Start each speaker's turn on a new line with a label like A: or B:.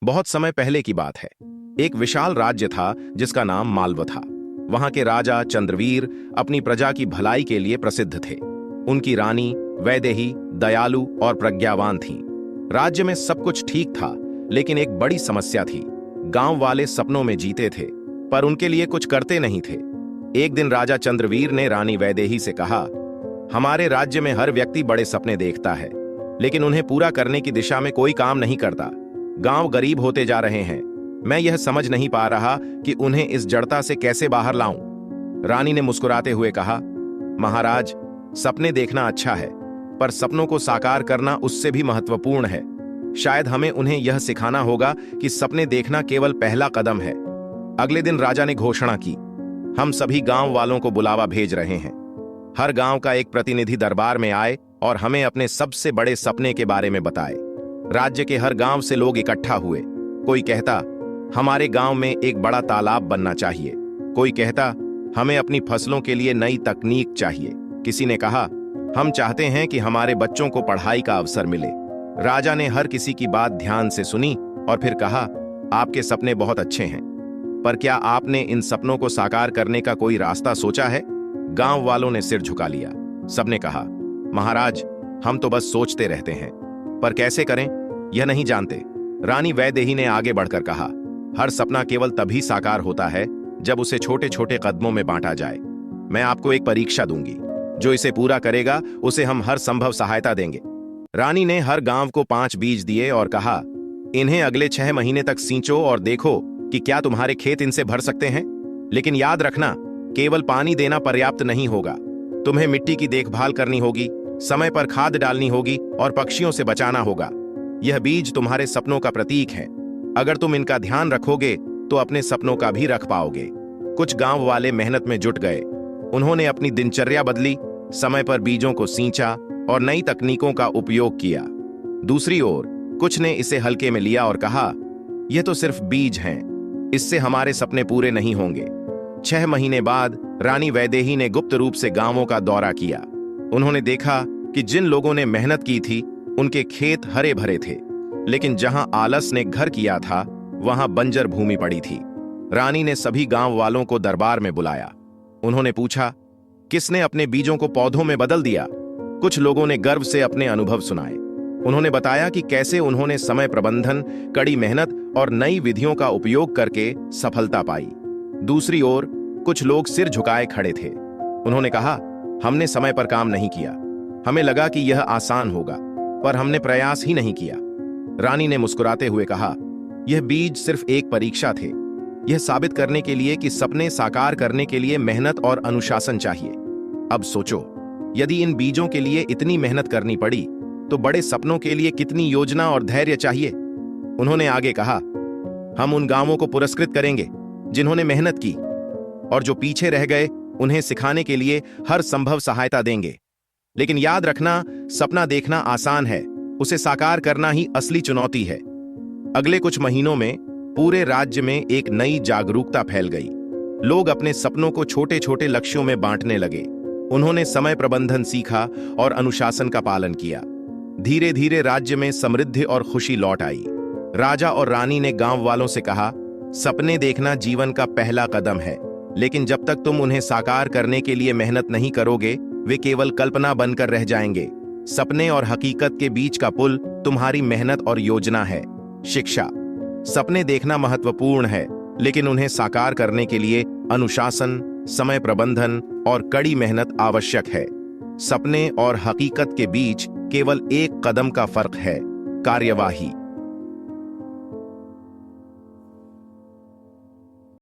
A: बहुत समय पहले की बात है। एक विशाल राज्य था जिसका नाम मालव था। वहां के राजा चंद्रवीर अपनी प्रजा की भलाई के लिए प्रसिद्ध थे। उनकी रानी वैदेही दयालु और प्रज्ञावान थीं। राज्य में सब कुछ ठीक था, लेकिन एक बड़ी समस्या थी। गांव वाले सपनों में जीते थे, पर उनके लिए कुछ करते नहीं थे। एक दिन राजा चंद्रवीर ने रानी वैदेही से कहा, हमारे राज्य में हर व्यक्ति बड़े सपने देखता है, लेकिन उन्हें पूरा करने की दिशा में कोई काम नहीं करता। गांव गरीब होते जा रहे हैं। मैं यह समझ नहीं पा रहा कि उन्हें इस जड़ता से कैसे बाहर लाऊं। रानी ने मुस्कुराते हुए कहा, महाराज, सपने देखना अच्छा है, पर सपनों को साकार करना उससे भी महत्वपूर्ण है। शायद हमें उन्हें यह सिखाना होगा कि सपने देखना केवल पहला कदम है। अगले दिन राजा ने घोषणा की, हम सभी गांव वालों को बुलावा भेज रहे हैं। हर गांव का एक प्रतिनिधि दरबार में आए और हमें अपने सबसे बड़े सपने के बारे में बताए। राज्य के हर गांव से लोग इकट्ठा हुए। कोई कहता, हमारे गांव में एक बड़ा तालाब बनना चाहिए। कोई कहता, हमें अपनी फसलों के लिए नई तकनीक चाहिए। किसी ने कहा, हम चाहते हैं कि हमारे बच्चों को पढ़ाई का अवसर मिले। राजा ने हर किसी की बात ध्यान से सुनी और फिर कहा, आपके सपने बहुत अच्छे हैं, पर क्या आपने इन सपनों को साकार करने का कोई रास्ता सोचा है? गांव वालों ने सिर झुका लिया। सबने कहा, महाराज, हम तो बस सोचते रहते हैं, पर कैसे करें यह नहीं जानते। रानी वैदेही ने आगे बढ़कर कहा, हर सपना केवल तभी साकार होता है जब उसे छोटे छोटे कदमों में बांटा जाए। मैं आपको एक परीक्षा दूंगी, जो इसे पूरा करेगा उसे हम हर संभव सहायता देंगे। रानी ने हर गांव को 5 बीज दिए और कहा, इन्हें अगले 6 महीने तक सींचो और देखो कि क्या तुम्हारे खेत इनसे भर सकते हैं। लेकिन याद रखना, केवल पानी देना पर्याप्त नहीं होगा। तुम्हें मिट्टी की देखभाल करनी होगी, समय पर खाद डालनी होगी और पक्षियों से बचाना होगा। यह बीज तुम्हारे सपनों का प्रतीक है। अगर तुम इनका ध्यान रखोगे तो अपने सपनों का भी रख पाओगे। कुछ गांव वाले मेहनत में जुट गए। उन्होंने अपनी दिनचर्या बदली, समय पर बीजों को सींचा और नई तकनीकों का उपयोग किया। दूसरी ओर कुछ ने इसे हल्के में लिया और कहा, यह तो सिर्फ बीज हैं, इससे हमारे सपने पूरे नहीं होंगे। 6 महीने बाद रानी वैदेही ने गुप्त रूप से गांवों का दौरा किया। उन्होंने देखा कि जिन लोगों ने मेहनत की थी उनके खेत हरे भरे थे, लेकिन जहां आलस ने घर किया था वहां बंजर भूमि पड़ी थी। रानी ने सभी गांव वालों को दरबार में बुलाया। उन्होंने पूछा, किसने अपने बीजों को पौधों में बदल दिया? कुछ लोगों ने गर्व से अपने अनुभव सुनाए। उन्होंने बताया कि कैसे उन्होंने समय प्रबंधन, कड़ी मेहनत और नई विधियों का उपयोग करके सफलता पाई। दूसरी ओर कुछ लोग सिर झुकाए खड़े थे। उन्होंने कहा, हमने समय पर काम नहीं किया। हमें लगा कि यह आसान होगा, पर हमने प्रयास ही नहीं किया। रानी ने मुस्कुराते हुए कहा, यह बीज सिर्फ एक परीक्षा थे, यह साबित करने के लिए कि सपने साकार करने के लिए मेहनत और अनुशासन चाहिए। अब सोचो, यदि इन बीजों के लिए इतनी मेहनत करनी पड़ी तो बड़े सपनों के लिए कितनी योजना और धैर्य चाहिए। उन्होंने आगे कहा, हम उन गांवों को पुरस्कृत करेंगे जिन्होंने मेहनत की, और जो पीछे रह गए उन्हें सिखाने के लिए हर संभव सहायता देंगे। लेकिन याद रखना, सपना देखना आसान है, उसे साकार करना ही असली चुनौती है। अगले कुछ महीनों में पूरे राज्य में एक नई जागरूकता फैल गई। लोग अपने सपनों को छोटे छोटे लक्ष्यों में बांटने लगे। उन्होंने समय प्रबंधन सीखा और अनुशासन का पालन किया। धीरे धीरे राज्य में समृद्धि और खुशी लौट आई। राजा और रानी ने गांव वालों से कहा, सपने देखना जीवन का पहला कदम है, लेकिन जब तक तुम उन्हें साकार करने के लिए मेहनत नहीं करोगे, वे केवल कल्पना बनकर रह जाएंगे। सपने और हकीकत के बीच का पुल तुम्हारी मेहनत और योजना है। शिक्षा, सपने देखना महत्वपूर्ण है, लेकिन उन्हें साकार करने के लिए अनुशासन, समय प्रबंधन और कड़ी मेहनत आवश्यक है। सपने और हकीकत के बीच केवल एक कदम का फर्क है, कार्यवाही।